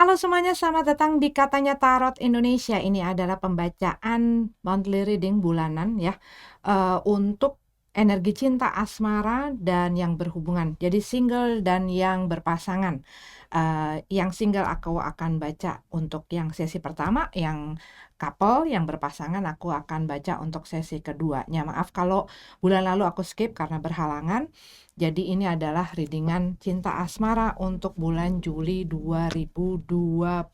Halo semuanya, selamat datang di Katanya Tarot Indonesia. Ini adalah pembacaan monthly reading bulanan ya, untuk energi cinta, asmara, dan yang berhubungan. Jadi single dan yang berpasangan. Yang single aku akan baca untuk yang sesi pertama, yang couple, yang berpasangan aku akan baca untuk sesi keduanya. Maaf kalau bulan lalu aku skip karena berhalangan. Jadi ini adalah readingan cinta asmara untuk bulan Juli 2022.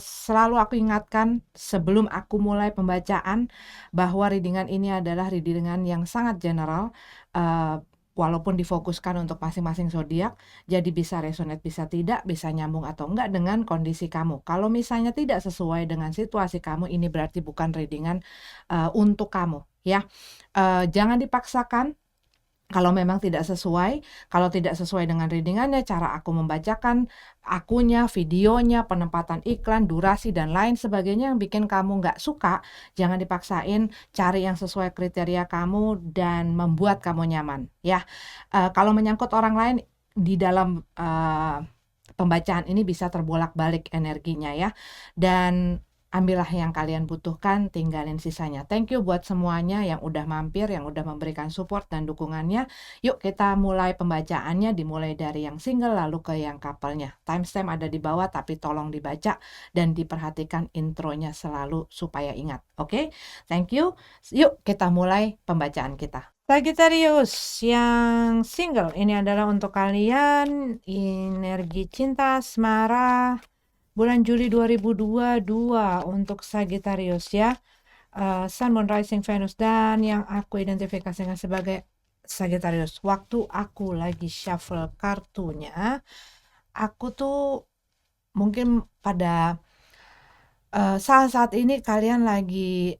Selalu aku ingatkan sebelum aku mulai pembacaan bahwa readingan ini adalah readingan yang sangat general, walaupun difokuskan untuk masing-masing zodiak, jadi bisa resonate, bisa tidak, bisa nyambung atau enggak dengan kondisi kamu. Kalau misalnya tidak sesuai dengan situasi kamu, ini berarti bukan readingan untuk kamu ya. Jangan dipaksakan. Kalau memang tidak sesuai dengan readingannya, cara aku membacakan, akunya, videonya, penempatan iklan, durasi, dan lain sebagainya yang bikin kamu nggak suka, jangan dipaksain, cari yang sesuai kriteria kamu dan membuat kamu nyaman, ya. Kalau menyangkut orang lain di dalam pembacaan ini bisa terbolak-balik energinya ya, dan ambillah yang kalian butuhkan, tinggalin sisanya. Thank you buat semuanya yang udah mampir, yang udah memberikan support dan dukungannya. Yuk kita mulai pembacaannya, dimulai dari yang single lalu ke yang couple-nya. Timestamp ada di bawah, tapi tolong dibaca dan diperhatikan intronya selalu supaya ingat. Oke? Thank you. Yuk kita mulai pembacaan kita. Sagittarius yang single, ini adalah untuk kalian energi cinta asmara bulan Juli 2022 untuk Sagittarius ya. Sun, Moon, Rising, Venus, dan yang aku identifikasikan sebagai Sagittarius. Waktu aku lagi shuffle kartunya, aku tuh mungkin pada saat-saat ini kalian lagi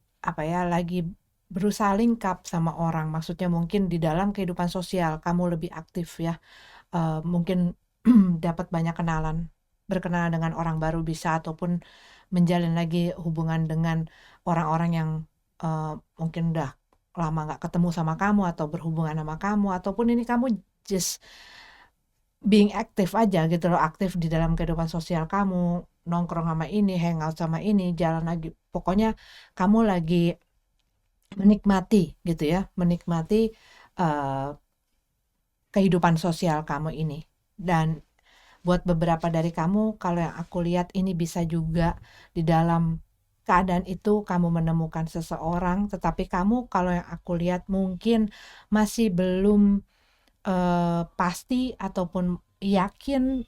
lagi berusaha lingkap sama orang. Maksudnya mungkin di dalam kehidupan sosial kamu lebih aktif ya. Mungkin dapat banyak kenalan, berkenalan dengan orang baru bisa, ataupun menjalin lagi hubungan dengan orang-orang yang mungkin udah lama nggak ketemu sama kamu atau berhubungan sama kamu, ataupun ini kamu just being aktif aja gitu loh, aktif di dalam kehidupan sosial kamu, nongkrong sama ini, hangout sama ini, jalan lagi. Pokoknya kamu lagi menikmati gitu ya, menikmati kehidupan sosial kamu ini. Dan buat beberapa dari kamu, kalau yang aku lihat ini bisa juga di dalam keadaan itu kamu menemukan seseorang, tetapi kamu kalau yang aku lihat mungkin masih belum pasti ataupun yakin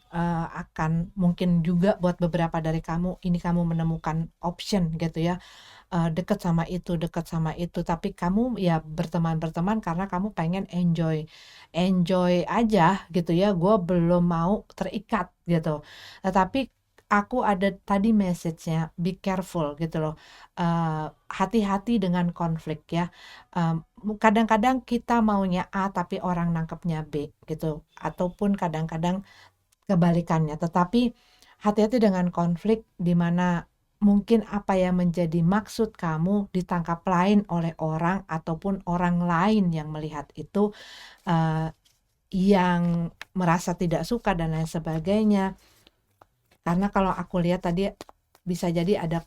akan, mungkin juga buat beberapa dari kamu ini kamu menemukan option gitu ya, deket sama itu, tapi kamu ya berteman karena kamu pengen enjoy aja gitu ya, gue belum mau terikat gitu. Tetapi aku ada tadi message-nya, be careful gitu loh, hati-hati dengan konflik ya. Kadang-kadang kita maunya A tapi orang nangkepnya B gitu, ataupun kadang-kadang kebalikannya. Tetapi hati-hati dengan konflik di mana mungkin apa yang menjadi maksud kamu ditangkap lain oleh orang, ataupun orang lain yang melihat itu yang merasa tidak suka dan lain sebagainya. Karena kalau aku lihat tadi bisa jadi ada,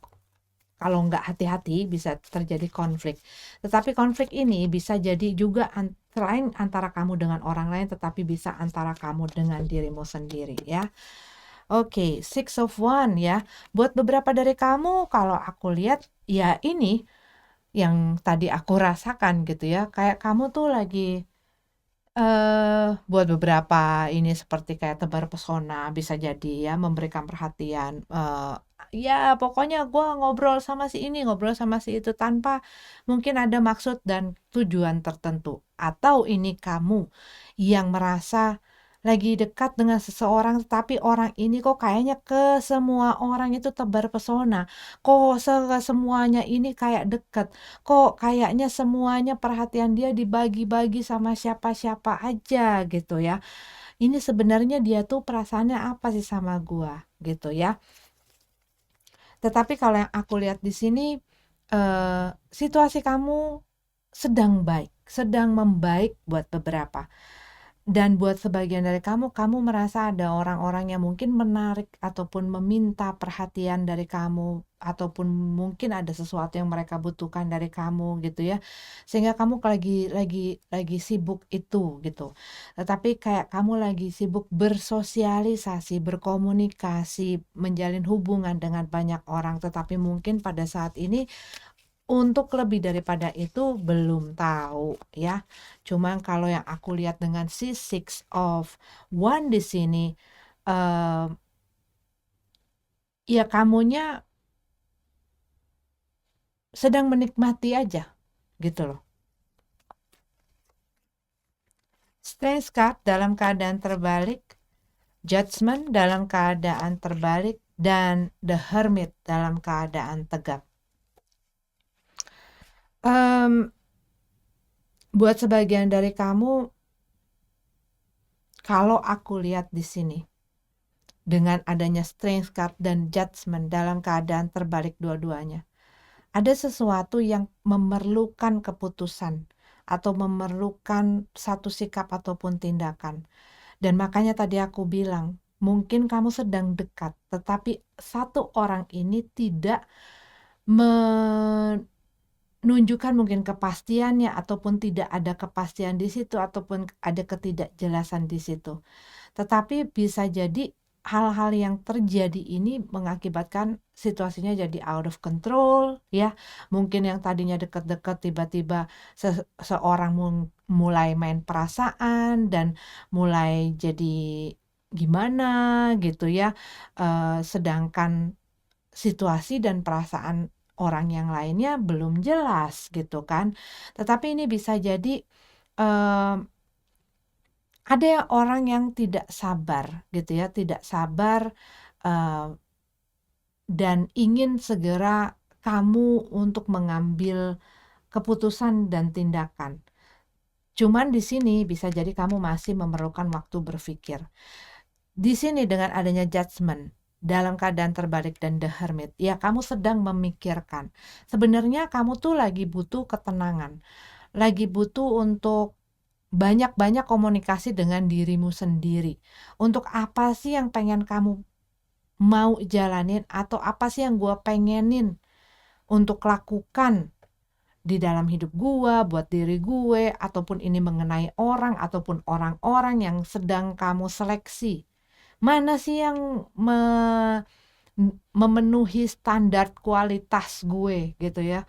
kalau nggak hati-hati bisa terjadi konflik. Tetapi konflik ini bisa jadi juga selain antara kamu dengan orang lain, tetapi bisa antara kamu dengan dirimu sendiri ya. Oke, Six of Wands ya. Buat beberapa dari kamu, kalau aku lihat ya ini yang tadi aku rasakan gitu ya. Kayak kamu tuh lagi buat beberapa ini seperti kayak tebar pesona, bisa jadi ya, memberikan perhatian, ya pokoknya gue ngobrol sama si ini, ngobrol sama si itu tanpa mungkin ada maksud dan tujuan tertentu. Atau ini kamu yang merasa lagi dekat dengan seseorang, tapi orang ini kok kayaknya ke semua orang itu tebar pesona, kok semuanya ini kayak dekat, kok kayaknya semuanya perhatian dia dibagi-bagi sama siapa-siapa aja gitu ya. Ini sebenarnya dia tuh perasaannya apa sih sama gua gitu ya. Tetapi kalau yang aku lihat di sini, situasi kamu sedang baik, sedang membaik buat beberapa. Dan buat sebagian dari kamu, kamu merasa ada orang-orang yang mungkin menarik ataupun meminta perhatian dari kamu, ataupun mungkin ada sesuatu yang mereka butuhkan dari kamu gitu ya. Sehingga kamu lagi sibuk itu gitu. Tetapi kayak kamu lagi sibuk bersosialisasi, berkomunikasi, menjalin hubungan dengan banyak orang, tetapi mungkin pada saat ini untuk lebih daripada itu belum tahu ya. Cuman kalau yang aku lihat dengan si Six of One di sini, eee, ya kamunya sedang menikmati aja gitu loh. Strength card dalam keadaan terbalik, Judgment dalam keadaan terbalik, dan The Hermit dalam keadaan tegak. Buat sebagian dari kamu, kalau aku lihat di sini, dengan adanya Strength card dan Judgment dalam keadaan terbalik dua-duanya, ada sesuatu yang memerlukan keputusan atau memerlukan satu sikap ataupun tindakan. Dan makanya tadi aku bilang, mungkin kamu sedang dekat, tetapi satu orang ini tidak menunjukkan mungkin kepastiannya, ataupun tidak ada kepastian di situ, ataupun ada ketidakjelasan di situ. Tetapi bisa jadi hal-hal yang terjadi ini mengakibatkan situasinya jadi out of control ya. Mungkin yang tadinya dekat-dekat tiba-tiba seorang mulai main perasaan dan mulai jadi gimana gitu ya. Sedangkan situasi dan perasaan orang yang lainnya belum jelas gitu kan. Tetapi ini bisa jadi ada orang yang tidak sabar gitu ya, tidak sabar dan ingin segera kamu untuk mengambil keputusan dan tindakan. Cuman di sini bisa jadi kamu masih memerlukan waktu berpikir. Di sini dengan adanya Judgment dalam keadaan terbalik dan The Hermit, ya kamu sedang memikirkan. Sebenarnya kamu tuh lagi butuh ketenangan, lagi butuh untuk banyak-banyak komunikasi dengan dirimu sendiri. Untuk apa sih yang pengen kamu mau jalanin, atau apa sih yang gue pengenin untuk lakukan di dalam hidup gue, buat diri gue, ataupun ini mengenai orang ataupun orang-orang yang sedang kamu seleksi. Mana sih yang memenuhi standar kualitas gue gitu ya.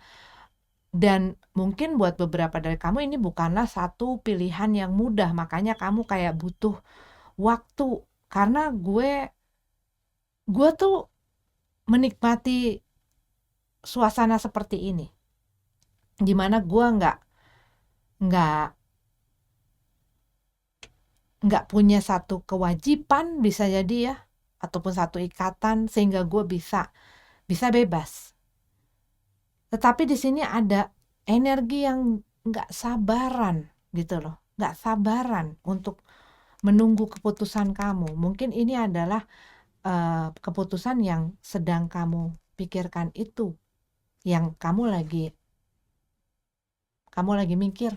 Dan mungkin buat beberapa dari kamu ini bukanlah satu pilihan yang mudah, makanya kamu kayak butuh waktu. Karena gue tuh menikmati suasana seperti ini, dimana gue nggak punya satu kewajiban, bisa jadi ya, ataupun satu ikatan sehingga gue bisa bebas. Tetapi di sini ada energi yang nggak sabaran gitu loh, nggak sabaran untuk menunggu keputusan kamu. Mungkin ini adalah keputusan yang sedang kamu pikirkan itu, yang kamu lagi mikir.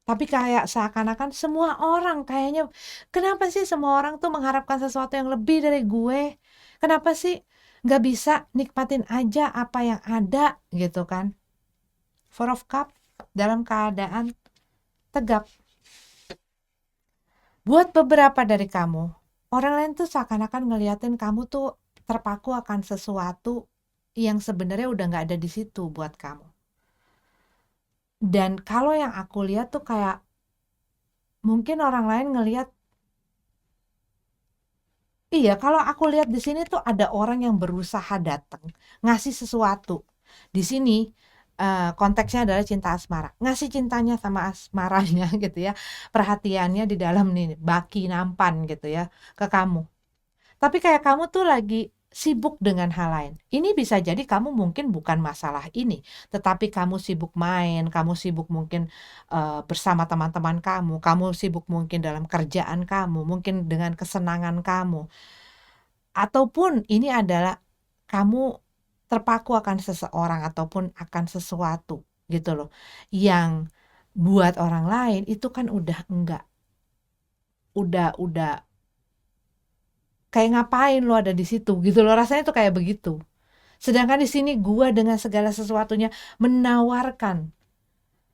Tapi kayak seakan-akan semua orang kayaknya, kenapa sih semua orang tuh mengharapkan sesuatu yang lebih dari gue? Kenapa sih nggak bisa nikmatin aja apa yang ada gitu kan? Four of Cup dalam keadaan tegap. Buat beberapa dari kamu, orang lain tuh seakan-akan ngeliatin kamu tuh terpaku akan sesuatu yang sebenarnya udah nggak ada di situ buat kamu. Dan kalau yang aku lihat tuh kayak mungkin orang lain ngelihat, iya, kalau aku lihat di sini tuh ada orang yang berusaha datang ngasih sesuatu. Di sini konteksnya adalah cinta asmara, ngasih cintanya sama asmaranya gitu ya, perhatiannya di dalam nih baki nampan gitu ya ke kamu. Tapi kayak kamu tuh lagi sibuk dengan hal lain. Ini bisa jadi kamu mungkin bukan masalah ini, tetapi kamu sibuk main, kamu sibuk mungkin bersama teman-teman kamu sibuk mungkin dalam kerjaan kamu, mungkin dengan kesenangan kamu. Ataupun ini adalah kamu terpaku akan seseorang ataupun akan sesuatu gitu loh, yang buat orang lain itu kan udah enggak. Udah kayak ngapain lo ada di situ gitu loh, rasanya tuh kayak begitu. Sedangkan di sini gua dengan segala sesuatunya menawarkan.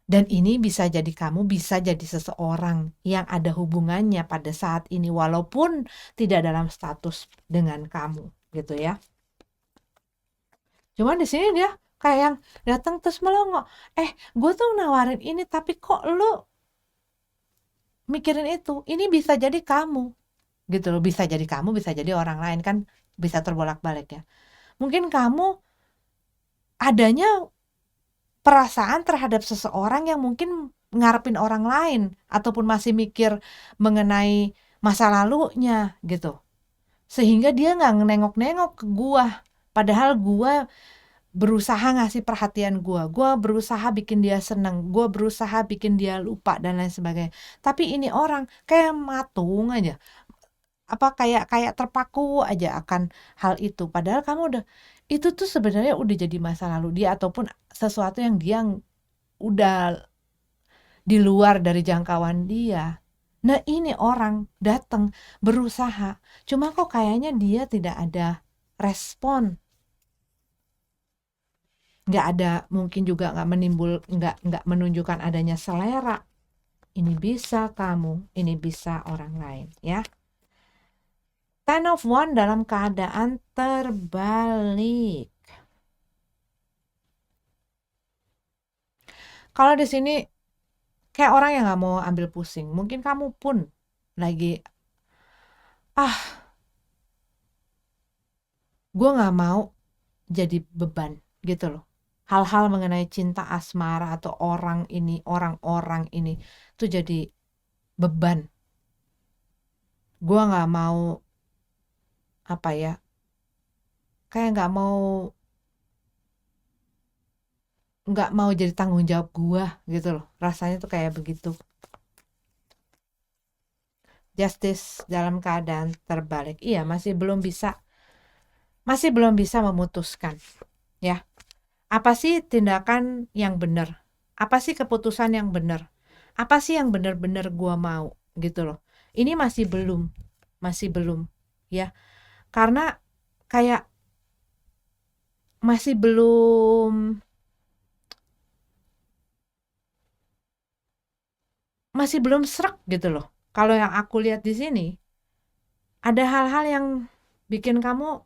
Dan ini bisa jadi kamu, bisa jadi seseorang yang ada hubungannya pada saat ini walaupun tidak dalam status dengan kamu gitu ya. Cuman di sini dia kayak yang datang terus melongo. Gue tuh nawarin ini tapi kok lu mikirin itu? Ini bisa jadi kamu gitu loh, bisa jadi kamu, bisa jadi orang lain kan, bisa terbolak-balik ya. Mungkin kamu adanya perasaan terhadap seseorang yang mungkin ngarepin orang lain ataupun masih mikir mengenai masa lalunya gitu. Sehingga dia nggak nengok-nengok ke gua. Padahal gua berusaha ngasih perhatian gua berusaha bikin dia seneng, gua berusaha bikin dia lupa dan lain sebagainya. Tapi ini orang kayak matung aja, apa kayak kayak terpaku aja akan hal itu. Padahal kamu udah itu tuh sebenarnya udah jadi masa lalu dia ataupun sesuatu yang dia udah di luar dari jangkauan dia. Nah ini orang datang berusaha, cuma kok kayaknya dia tidak ada respon, nggak ada, mungkin juga nggak menunjukkan adanya selera. Ini bisa kamu, ini bisa orang lain ya. Ten of Wand dalam keadaan terbalik. Kalau di sini kayak orang yang nggak mau ambil pusing. Mungkin kamu pun lagi gue nggak mau jadi beban gitu loh. Hal-hal mengenai cinta asmara atau orang-orang ini tuh jadi beban. Gue nggak mau apa ya, kayak nggak mau jadi tanggung jawab gue gitu loh. Rasanya tuh kayak begitu. Justice dalam keadaan terbalik. Iya, masih belum bisa memutuskan ya. Apa sih tindakan yang benar? Apa sih keputusan yang benar? Apa sih yang benar-benar gua mau gitu loh. Ini masih belum ya. Karena kayak masih belum srek gitu loh. Kalau yang aku lihat di sini ada hal-hal yang bikin kamu,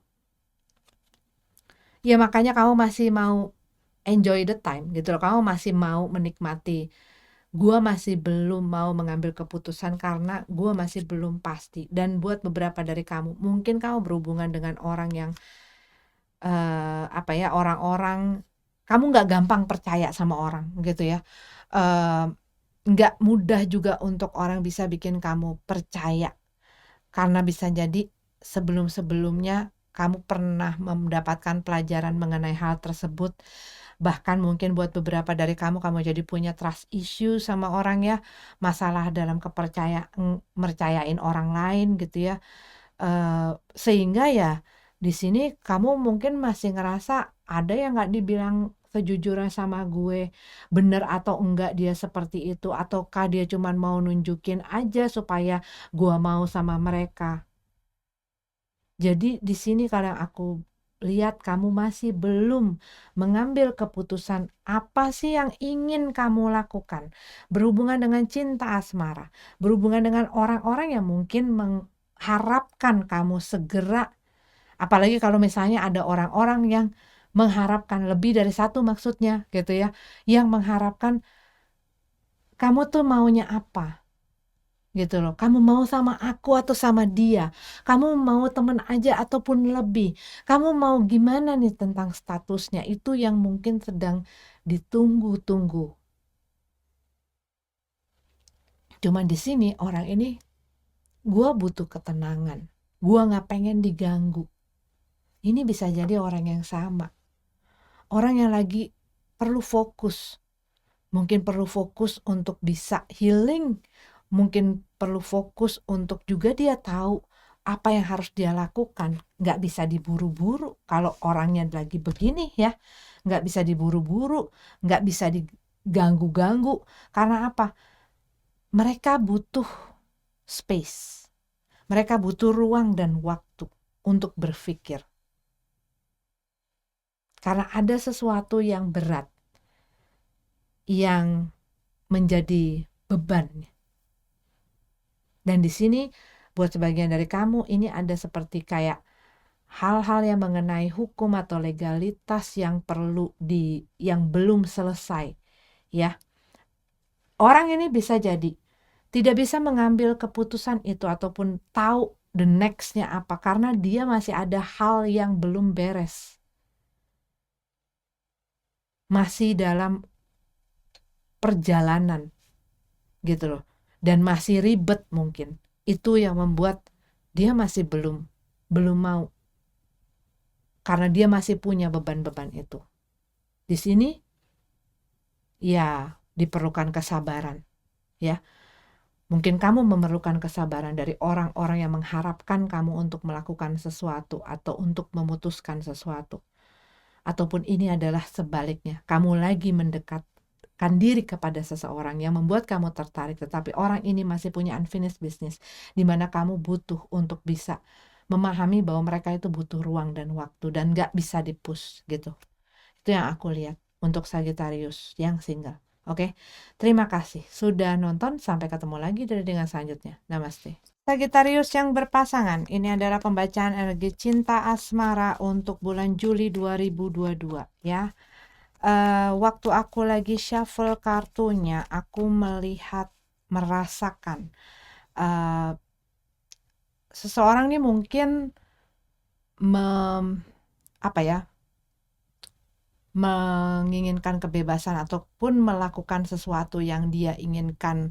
ya makanya kamu masih mau enjoy the time gitu loh. Kamu masih mau menikmati. Gua masih belum mau mengambil keputusan karena gua masih belum pasti. Dan buat beberapa dari kamu, mungkin kamu berhubungan dengan orang yang orang-orang, kamu nggak gampang percaya sama orang gitu ya. Nggak mudah juga untuk orang bisa bikin kamu percaya. Karena bisa jadi sebelum-sebelumnya kamu pernah mendapatkan pelajaran mengenai hal tersebut. Bahkan mungkin buat beberapa dari kamu jadi punya trust issue sama orang ya. Masalah dalam mercayain orang lain gitu ya. Sehingga ya di sini kamu mungkin masih ngerasa ada yang nggak dibilang sejujurnya sama gue, bener atau enggak dia seperti itu, ataukah dia cuman mau nunjukin aja supaya gue mau sama mereka. Jadi di sini kadang aku lihat kamu masih belum mengambil keputusan apa sih yang ingin kamu lakukan berhubungan dengan cinta asmara, berhubungan dengan orang-orang yang mungkin mengharapkan kamu segera, apalagi kalau misalnya ada orang-orang yang mengharapkan lebih dari satu maksudnya gitu ya, yang mengharapkan kamu tuh maunya apa gitu loh. Kamu mau sama aku atau sama dia? Kamu mau temen aja ataupun lebih? Kamu mau gimana nih tentang statusnya? Itu yang mungkin sedang ditunggu-tunggu. Cuman di sini orang ini, gue butuh ketenangan. Gue nggak pengen diganggu. Ini bisa jadi orang yang sama. Orang yang lagi perlu fokus. Mungkin perlu fokus untuk bisa healing. Mungkin perlu fokus untuk juga dia tahu apa yang harus dia lakukan. Nggak bisa diburu-buru kalau orangnya lagi begini ya. Nggak bisa diburu-buru, nggak bisa ganggu-ganggu. Karena apa? Mereka butuh space. Mereka butuh ruang dan waktu untuk berpikir. Karena ada sesuatu yang berat yang menjadi beban. Dan di sini buat sebagian dari kamu ini ada seperti kayak hal-hal yang mengenai hukum atau legalitas yang yang belum selesai, ya. Orang ini bisa jadi tidak bisa mengambil keputusan itu ataupun tahu the next-nya apa karena dia masih ada hal yang belum beres. Masih dalam perjalanan gitu loh. Dan masih ribet mungkin. Itu yang membuat dia masih belum mau. Karena dia masih punya beban-beban itu. Di sini ya diperlukan kesabaran, ya. Mungkin kamu memerlukan kesabaran dari orang-orang yang mengharapkan kamu untuk melakukan sesuatu atau untuk memutuskan sesuatu. Ataupun ini adalah sebaliknya, kamu lagi mendekatkan diri kepada seseorang yang membuat kamu tertarik, tetapi orang ini masih punya unfinished business, di mana kamu butuh untuk bisa memahami bahwa mereka itu butuh ruang dan waktu dan gak bisa di-push gitu. Itu yang aku lihat untuk Sagittarius yang single. Oke, terima kasih sudah nonton. Sampai ketemu lagi dengan selanjutnya. Namaste. Sagittarius yang berpasangan, ini adalah pembacaan energi cinta asmara untuk bulan Juli 2022 ya. Waktu aku lagi shuffle kartunya, aku merasakan seseorang nih mungkin menginginkan kebebasan ataupun melakukan sesuatu yang dia inginkan.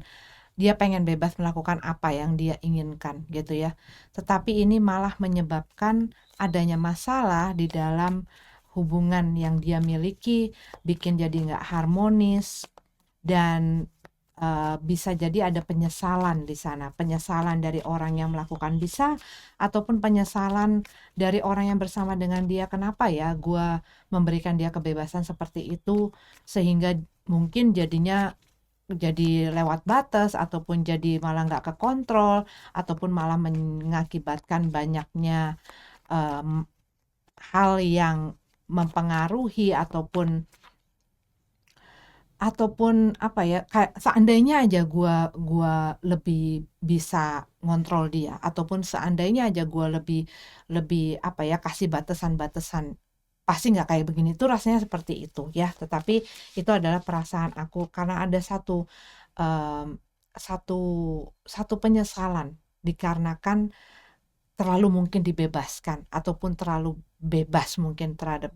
Dia pengen bebas melakukan apa yang dia inginkan gitu ya. Tetapi ini malah menyebabkan adanya masalah di dalam hubungan yang dia miliki, bikin jadi nggak harmonis, dan bisa jadi ada penyesalan di sana. Penyesalan dari orang yang melakukan bisa, ataupun penyesalan dari orang yang bersama dengan dia. Kenapa ya gue memberikan dia kebebasan seperti itu, sehingga mungkin jadinya jadi lewat batas ataupun jadi malah nggak kekontrol ataupun malah mengakibatkan banyaknya hal yang mempengaruhi ataupun apa ya, kayak seandainya aja gua lebih bisa ngontrol dia ataupun seandainya aja gua lebih apa ya, kasih batasan-batasan, pasti nggak kayak begini. Tuh rasanya seperti itu ya, tetapi itu adalah perasaan aku karena ada um, satu satu penyesalan dikarenakan terlalu mungkin dibebaskan ataupun terlalu bebas mungkin terhadap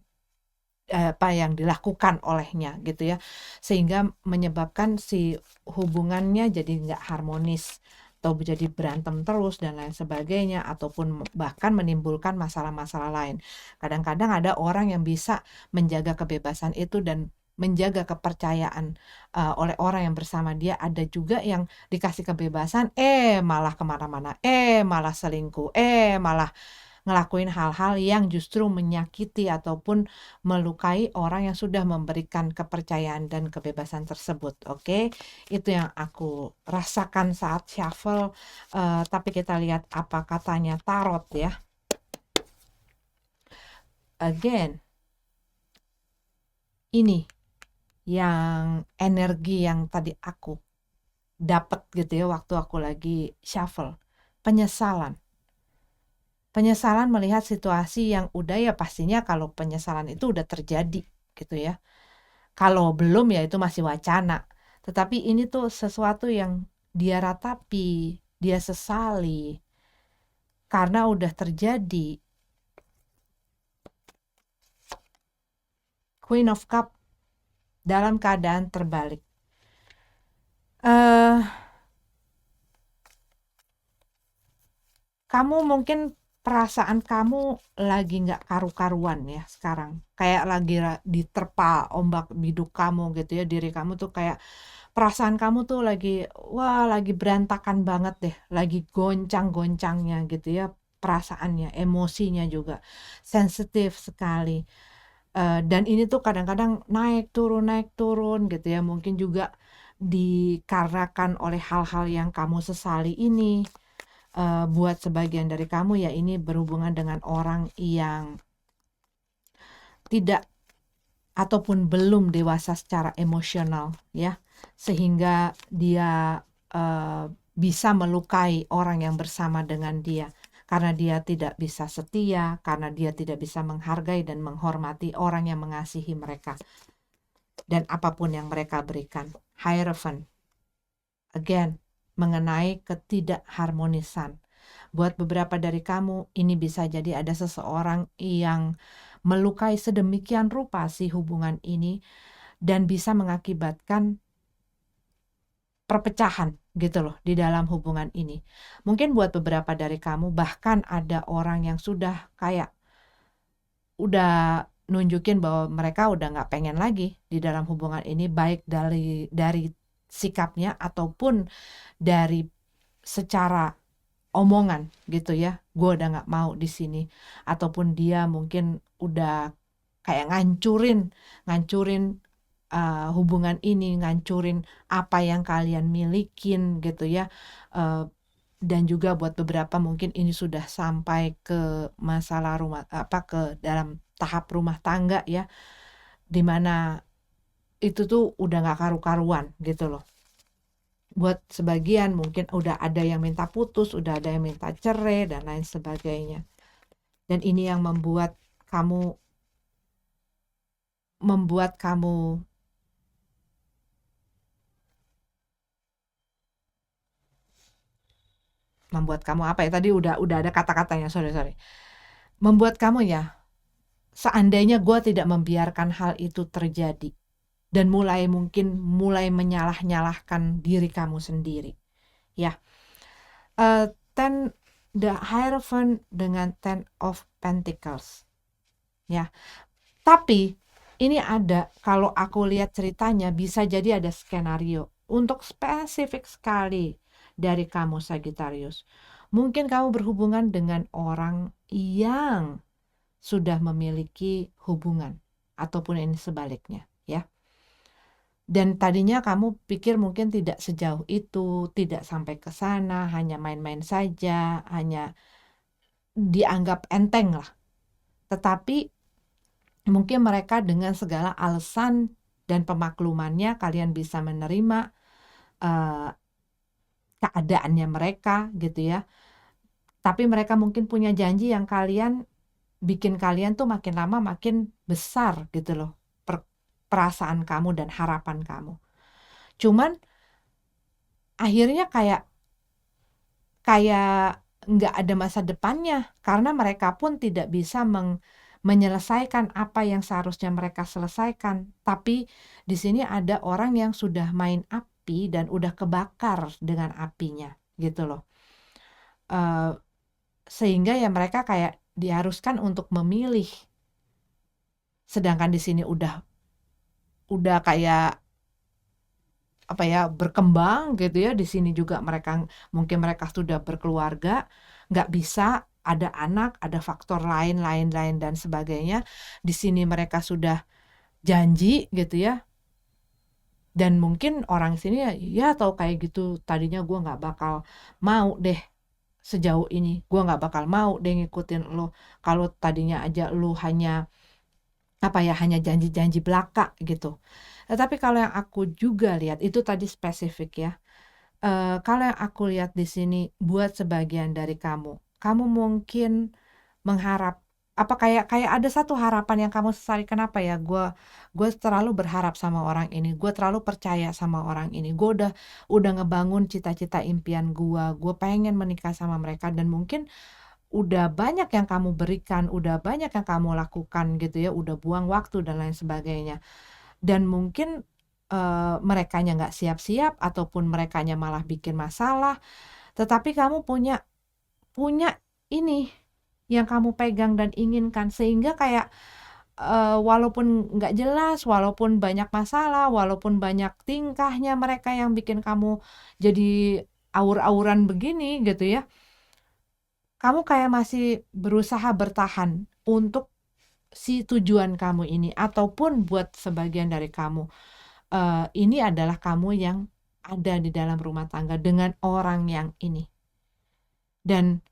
apa yang dilakukan olehnya gitu ya, sehingga menyebabkan si hubungannya jadi nggak harmonis atau jadi berantem terus dan lain sebagainya, ataupun bahkan menimbulkan masalah-masalah lain. Kadang-kadang ada orang yang bisa menjaga kebebasan itu dan menjaga kepercayaan oleh orang yang bersama dia. Ada juga yang dikasih kebebasan malah kemana-mana, malah selingkuh, malah ngelakuin hal-hal yang justru menyakiti ataupun melukai orang yang sudah memberikan kepercayaan dan kebebasan tersebut. Oke, itu yang aku rasakan saat shuffle. Tapi kita lihat apa katanya tarot ya. Again, ini yang energi yang tadi aku dapat gitu ya waktu aku lagi shuffle. Penyesalan melihat situasi yang udah, ya pastinya kalau penyesalan itu udah terjadi gitu ya. Kalau belum ya itu masih wacana. Tetapi ini tuh sesuatu yang dia ratapi, dia sesali karena udah terjadi. Queen of Cup dalam keadaan terbalik. Kamu mungkin perasaan kamu lagi nggak karu-karuan ya sekarang, kayak lagi diterpa ombak biduk kamu gitu ya. Diri kamu tuh kayak perasaan kamu tuh lagi lagi berantakan banget deh, lagi goncang-goncangnya gitu ya, perasaannya, emosinya juga sensitif sekali. Dan ini tuh kadang-kadang naik turun gitu ya, mungkin juga dikarenakan oleh hal-hal yang kamu sesali ini. Buat sebagian dari kamu ya ini berhubungan dengan orang yang tidak ataupun belum dewasa secara emosional ya, sehingga dia bisa melukai orang yang bersama dengan dia karena dia tidak bisa setia, karena dia tidak bisa menghargai dan menghormati orang yang mengasihi mereka dan apapun yang mereka berikan. Hierophant again mengenai ketidakharmonisan. Buat beberapa dari kamu, ini bisa jadi ada seseorang yang melukai sedemikian rupa si hubungan ini dan bisa mengakibatkan perpecahan gitu loh di dalam hubungan ini. Mungkin buat beberapa dari kamu bahkan ada orang yang sudah kayak udah nunjukin bahwa mereka udah nggak pengen lagi di dalam hubungan ini, baik dari sikapnya ataupun dari secara omongan gitu ya, gue udah nggak mau di sini, ataupun dia mungkin udah kayak ngancurin hubungan ini, ngancurin apa yang kalian milikin gitu ya. Dan juga buat beberapa mungkin ini sudah sampai ke masalah ke dalam tahap rumah tangga ya, dimana itu tuh udah nggak karu-karuan gitu loh. Buat sebagian mungkin udah ada yang minta putus, udah ada yang minta cerai dan lain sebagainya. Dan ini yang membuat kamu apa ya tadi, udah ada kata-katanya, sorry. Membuat kamu ya, seandainya gue tidak membiarkan hal itu terjadi dan mulai menyalah-nyalahkan diri kamu sendiri ya. Ten the Hierophant dengan Ten of Pentacles ya. Tapi ini ada, kalau aku lihat ceritanya bisa jadi ada skenario untuk spesifik sekali dari kamu Sagittarius. Mungkin kamu berhubungan dengan orang yang sudah memiliki hubungan ataupun ini sebaliknya ya. Dan tadinya kamu pikir mungkin tidak sejauh itu, tidak sampai ke sana, hanya main-main saja, hanya dianggap enteng lah. Tetapi mungkin mereka dengan segala alasan dan pemaklumannya kalian bisa menerima keadaannya mereka gitu ya. Tapi mereka mungkin punya janji yang bikin kalian tuh makin lama makin besar gitu loh, perasaan kamu dan harapan kamu. Cuman akhirnya kayak nggak ada masa depannya karena mereka pun tidak bisa menyelesaikan apa yang seharusnya mereka selesaikan. Tapi di sini ada orang yang sudah main api dan udah kebakar dengan apinya gitu loh. Sehingga ya mereka kayak diharuskan untuk memilih. Sedangkan di sini udah kayak apa ya, berkembang gitu ya. Di sini juga mungkin mereka sudah berkeluarga, nggak bisa, ada anak, ada faktor lain dan sebagainya. Di sini mereka sudah janji gitu ya, dan mungkin orang sini ya tahu kayak gitu, tadinya gue nggak bakal mau deh sejauh ini, gue nggak bakal mau deh ngikutin lo, kalau tadinya aja lo hanya janji-janji belaka gitu. Tetapi kalau yang aku juga lihat itu tadi spesifik ya. Kalau yang aku lihat di sini buat sebagian dari kamu mungkin mengharap kayak ada satu harapan yang kamu sesali. Kenapa ya? Gue terlalu berharap sama orang ini, gue terlalu percaya sama orang ini, gue udah ngebangun cita-cita impian gue pengen menikah sama mereka, dan mungkin udah banyak yang kamu berikan, udah banyak yang kamu lakukan gitu ya, udah buang waktu dan lain sebagainya. Dan mungkin merekanya nggak siap-siap ataupun merekanya malah bikin masalah, tetapi kamu punya ini yang kamu pegang dan inginkan, sehingga kayak walaupun nggak jelas, walaupun banyak masalah, walaupun banyak tingkahnya mereka yang bikin kamu jadi aur-auran begini gitu ya, kamu kayak masih berusaha bertahan untuk si tujuan kamu ini, ataupun buat sebagian dari kamu, ini adalah kamu yang ada di dalam rumah tangga dengan orang yang ini. Dan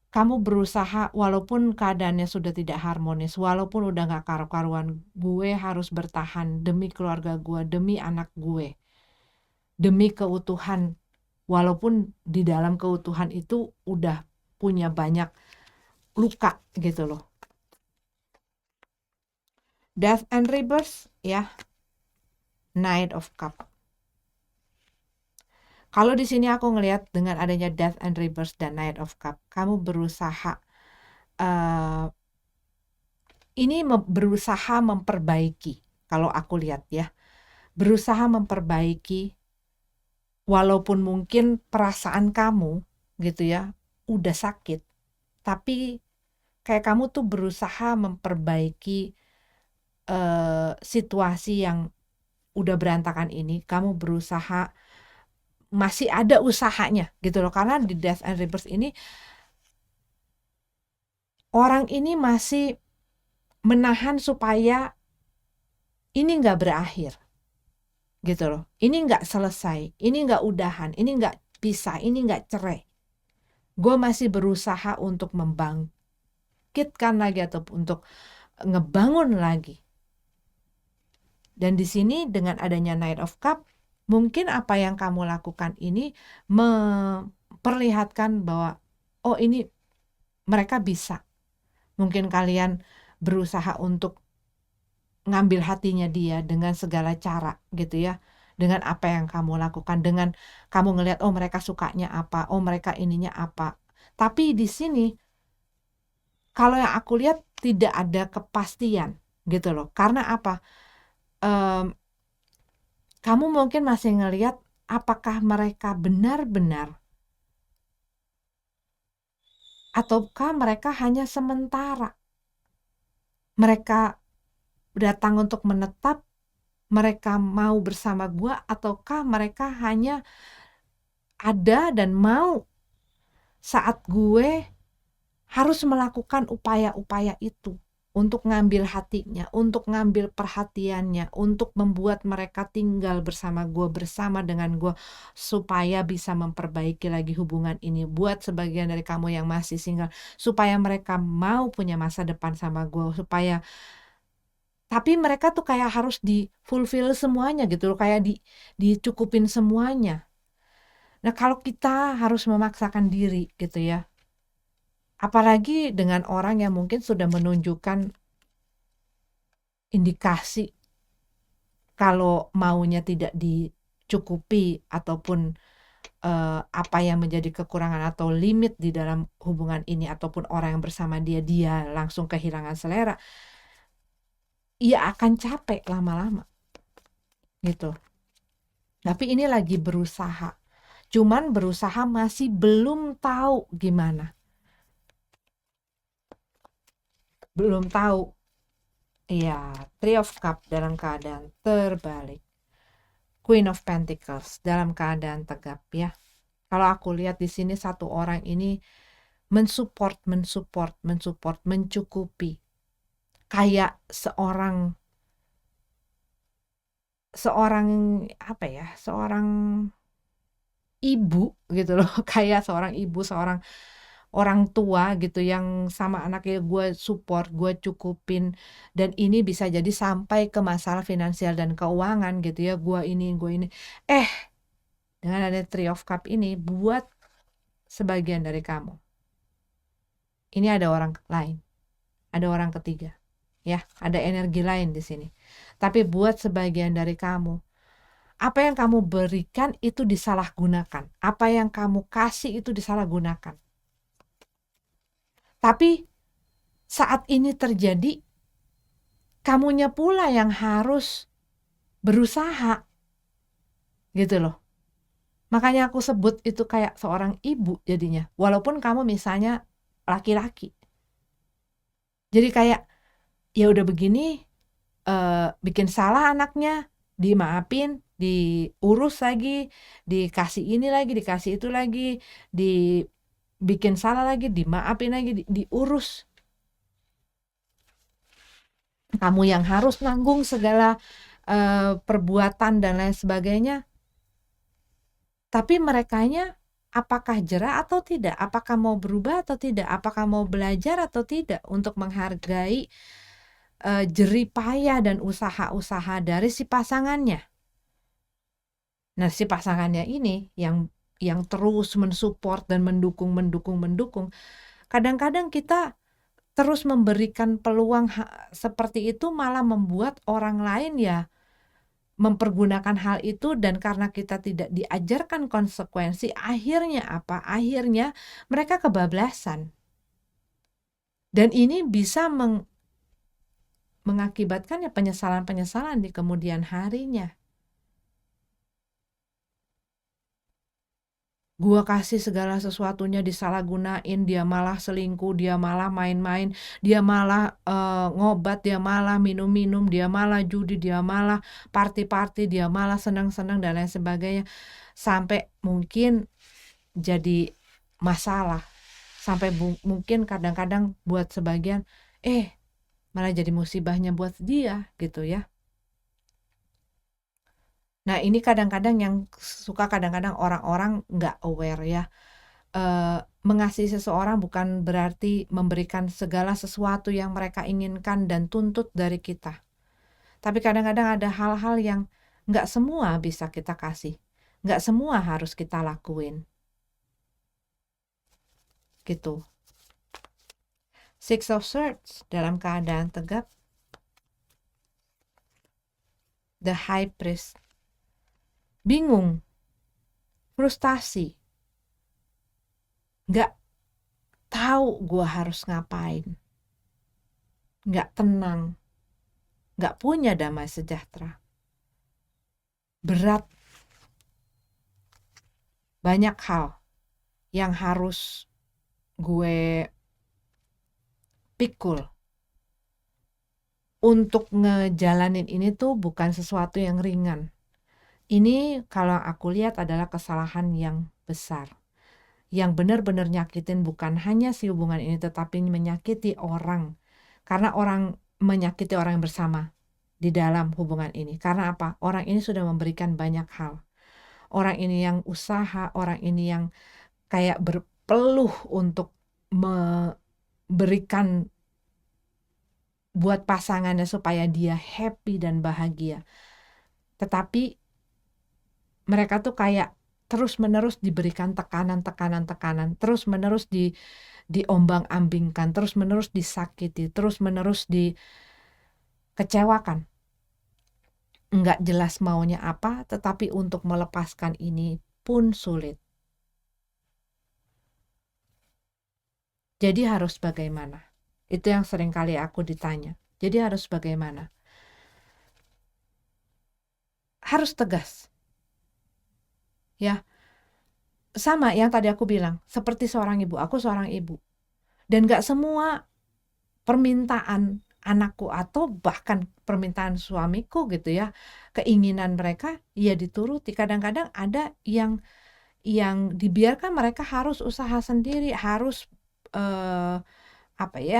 kamu berusaha walaupun keadaannya sudah tidak harmonis, walaupun udah gak karu-karuan, gue harus bertahan demi keluarga gue, demi anak gue, demi keutuhan. Walaupun di dalam keutuhan itu udah punya banyak luka gitu loh. Death and Rebirth ya, Knight of Cup. Kalau di sini aku ngelihat dengan adanya Death and Rebirth dan Knight of Cup, kamu berusaha berusaha memperbaiki. Kalau aku lihat ya, berusaha memperbaiki, walaupun mungkin perasaan kamu gitu ya udah sakit, tapi kayak kamu tuh berusaha memperbaiki situasi yang udah berantakan ini. Kamu berusaha, masih ada usahanya gitu loh, karena di Death and Rebirth ini orang ini masih menahan supaya ini nggak berakhir gitu loh, ini nggak selesai, ini nggak udahan, ini nggak pisah, ini nggak cerai. Gue masih berusaha untuk membangkitkan lagi atau untuk ngebangun lagi. Dan di sini dengan adanya Knight of Cup, mungkin apa yang kamu lakukan ini memperlihatkan bahwa oh ini mereka bisa. Mungkin kalian berusaha untuk ngambil hatinya dia dengan segala cara gitu ya. Dengan apa yang kamu lakukan, dengan kamu ngelihat oh mereka sukanya apa, oh mereka ininya apa. Tapi di sini kalau yang aku lihat tidak ada kepastian gitu loh. Karena apa? Kamu mungkin masih ngelihat apakah mereka benar-benar ataukah mereka hanya sementara. Mereka datang untuk menetap, mereka mau bersama gua, ataukah mereka hanya ada dan mau saat gue harus melakukan upaya-upaya itu untuk ngambil hatinya, untuk ngambil perhatiannya, untuk membuat mereka tinggal bersama gue, bersama dengan gue, supaya bisa memperbaiki lagi hubungan ini. Buat sebagian dari kamu yang masih single, supaya mereka mau punya masa depan sama gue, supaya tapi mereka tuh kayak harus di fulfill semuanya gitu loh, kayak dicukupin semuanya. Nah kalau kita harus memaksakan diri gitu ya, apalagi dengan orang yang mungkin sudah menunjukkan indikasi kalau maunya tidak dicukupi ataupun apa yang menjadi kekurangan atau limit di dalam hubungan ini, ataupun orang yang bersama dia langsung kehilangan selera, ia akan capek lama-lama gitu. Tapi ini lagi berusaha, cuman berusaha masih belum tahu gimana, belum tahu. Iya, Three of Cup dalam keadaan terbalik, Queen of Pentacles dalam keadaan tegap ya. Kalau aku lihat di sini satu orang ini mensupport, mencukupi. Kayak seorang apa ya? Seorang ibu gitu loh. Kayak seorang ibu, seorang orang tua gitu yang sama anaknya gue support, gue cukupin, dan ini bisa jadi sampai ke masalah finansial dan keuangan gitu ya. Gue ini. Dengan ada Three of Cup ini, buat sebagian dari kamu, ini ada orang lain, ada orang ketiga, ya, ada energi lain di sini. Tapi buat sebagian dari kamu, apa yang kamu berikan itu disalahgunakan, apa yang kamu kasih itu disalahgunakan. Tapi saat ini terjadi, kamunya pula yang harus berusaha, gitu loh. Makanya aku sebut itu kayak seorang ibu jadinya, walaupun kamu misalnya laki-laki. Jadi kayak ya udah begini, bikin salah anaknya, dimaafin, diurus lagi, dikasih ini lagi, dikasih itu lagi, dibikin salah lagi, dimaafin lagi, diurus. kamu yang harus nanggung segala perbuatan dan lain sebagainya. Tapi merekanya apakah jera atau tidak? Apakah mau berubah atau tidak? Apakah mau belajar atau tidak untuk menghargai jerih payah dan usaha-usaha dari si pasangannya. Nah, si pasangannya ini yang terus mensupport dan mendukung. Kadang-kadang kita terus memberikan peluang seperti itu malah membuat orang lain ya mempergunakan hal itu, dan karena kita tidak diajarkan konsekuensi, akhirnya apa? Akhirnya mereka kebablasan. Dan ini bisa mengakibatkan ya penyesalan-penyesalan di kemudian harinya. Gua kasih segala sesuatunya disalahgunain, dia malah selingkuh, dia malah main-main, dia malah ngobat, dia malah minum-minum, dia malah judi, dia malah party-party, dia malah senang-senang dan lain sebagainya. Sampai mungkin jadi masalah. Sampai mungkin kadang-kadang buat sebagian malah jadi musibahnya buat dia gitu ya. Nah, ini kadang-kadang yang suka kadang-kadang orang-orang nggak aware ya. Mengasihi seseorang bukan berarti memberikan segala sesuatu yang mereka inginkan dan tuntut dari kita. Tapi kadang-kadang ada hal-hal yang nggak semua bisa kita kasih. Nggak semua harus kita lakuin. Gitu. Six of Swords dalam keadaan tegap. The High Priest. Bingung. Frustasi. Nggak tahu gue harus ngapain. Nggak tenang. Nggak punya damai sejahtera. Berat. Banyak hal yang harus gue pikul. Untuk ngejalanin ini tuh bukan sesuatu yang ringan. Ini kalau aku lihat adalah kesalahan yang besar. Yang benar-benar nyakitin bukan hanya si hubungan ini, tetapi menyakiti orang. Karena orang menyakiti orang yang bersama di dalam hubungan ini. Karena apa? Orang ini sudah memberikan banyak hal. Orang ini yang usaha, orang ini yang kayak berpeluh untuk memberikan buat pasangannya supaya dia happy dan bahagia. Tetapi mereka tuh kayak terus-menerus diberikan tekanan, terus-menerus diombang-ambingkan, terus-menerus disakiti, terus-menerus dikecewakan. Enggak jelas maunya apa, tetapi untuk melepaskan ini pun sulit. Jadi harus bagaimana? Itu yang sering kali aku ditanya. Jadi harus bagaimana? Harus tegas. Ya, sama yang tadi aku bilang, seperti seorang ibu, aku seorang ibu. Dan gak semua permintaan anakku atau bahkan permintaan suamiku gitu ya, keinginan mereka ya dituruti. Kadang-kadang ada yang dibiarkan mereka harus usaha sendiri, harus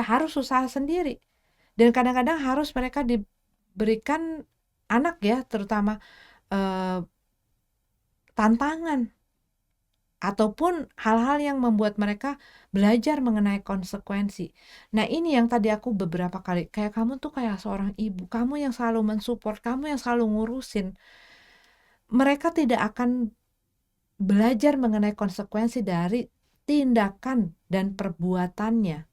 harus usaha sendiri. Dan kadang-kadang harus mereka diberikan anak ya, terutama tantangan ataupun hal-hal yang membuat mereka belajar mengenai konsekuensi. Nah, ini yang tadi aku beberapa kali, kayak kamu tuh kayak seorang ibu, kamu yang selalu mensupport, kamu yang selalu ngurusin. Mereka tidak akan belajar mengenai konsekuensi dari tindakan dan perbuatannya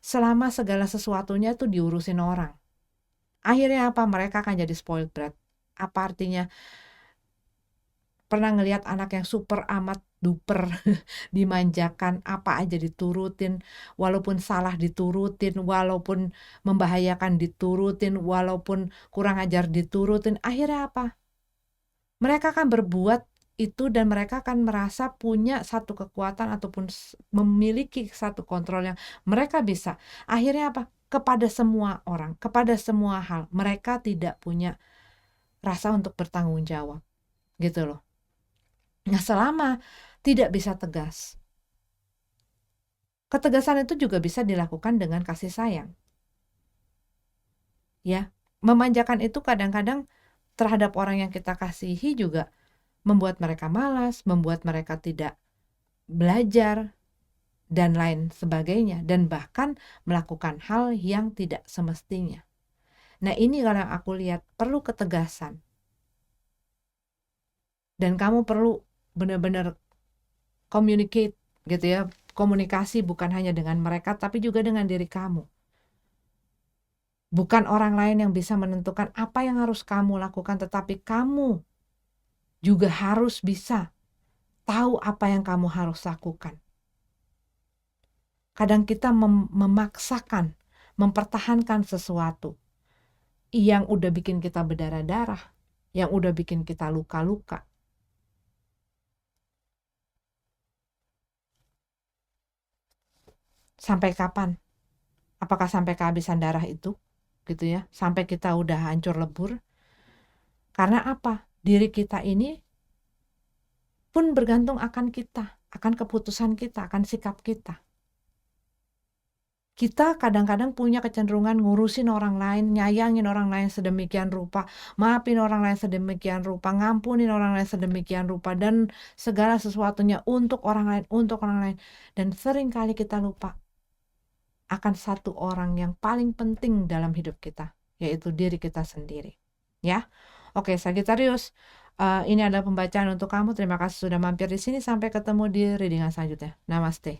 selama segala sesuatunya tuh diurusin orang. Akhirnya apa? Mereka akan jadi spoiled brat. Apa artinya? Pernah ngelihat anak yang super amat duper dimanjakan, apa aja diturutin, walaupun salah diturutin, walaupun membahayakan diturutin, walaupun kurang ajar diturutin. Akhirnya apa? Mereka akan berbuat itu dan mereka akan merasa punya satu kekuatan ataupun memiliki satu kontrol yang mereka bisa. Akhirnya apa? Kepada semua orang, kepada semua hal, mereka tidak punya rasa untuk bertanggung jawab. Gitu loh. Nah, selama tidak bisa tegas, ketegasan itu juga bisa dilakukan dengan kasih sayang. ya. Memanjakan itu kadang-kadang terhadap orang yang kita kasihi juga membuat mereka malas, membuat mereka tidak belajar, dan lain sebagainya, dan bahkan melakukan hal yang tidak semestinya. Nah, ini kadang aku lihat perlu ketegasan. Dan kamu perlu benar-benar communicate gitu ya. Komunikasi bukan hanya dengan mereka, tapi juga dengan diri kamu. Bukan orang lain yang bisa menentukan apa yang harus kamu lakukan, tetapi kamu juga harus bisa tahu apa yang kamu harus lakukan. Kadang kita memaksakan, mempertahankan sesuatu yang udah bikin kita berdarah-darah, yang udah bikin kita luka-luka. Sampai kapan? Apakah sampai kehabisan darah itu? Gitu ya, sampai kita udah hancur lebur. Karena apa? Diri kita ini pun bergantung akan kita, akan keputusan kita, akan sikap kita. Kita kadang-kadang punya kecenderungan ngurusin orang lain, nyayangin orang lain sedemikian rupa, maafin orang lain sedemikian rupa, ngampunin orang lain sedemikian rupa, dan segala sesuatunya untuk orang lain, untuk orang lain. Dan sering kali kita lupa akan satu orang yang paling penting dalam hidup kita, yaitu diri kita sendiri. Ya, oke Sagittarius, ini adalah pembacaan untuk kamu. Terima kasih sudah mampir di sini. Sampai ketemu di readingan selanjutnya. Namaste.